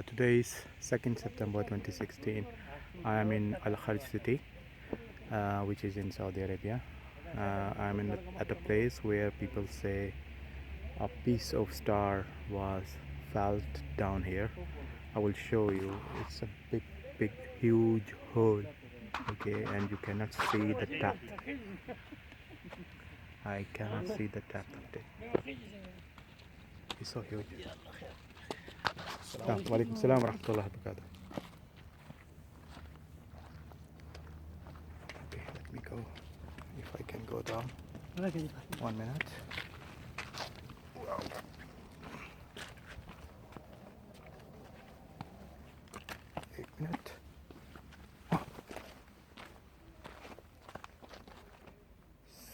Today is 2nd September 2016. I am in al-Kharj city, which is in Saudi Arabia. I am at a place where people say a piece of star was felt down here. I will show you. It's a big, huge hole. Okay, and you cannot see the top. I cannot see the top of it. It's so huge. Walaikum salam wa rahmatullahi wa barakatuh. Okay, let me go. If I can go down. 1 minute. Wow. 8 minutes.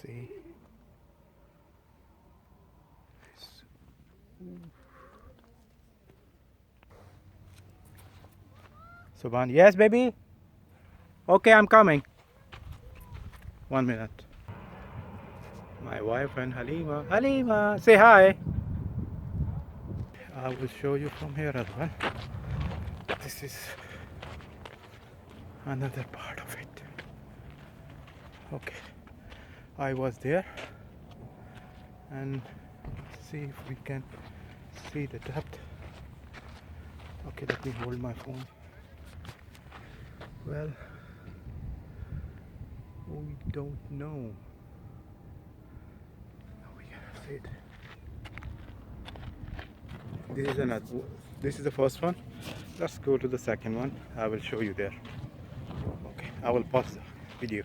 See. Subhan, yes, baby. Okay, I'm coming. 1 minute. My wife and Halima. Halima, say hi. I will show you from here as well. This is another part of it. Okay, I was there, and see if we can see the depth. Okay, let me hold my phone. Well, we don't know. We cannot see it. This is the first one. Let's go to the second one. I will show you there. Okay, I will pause the video.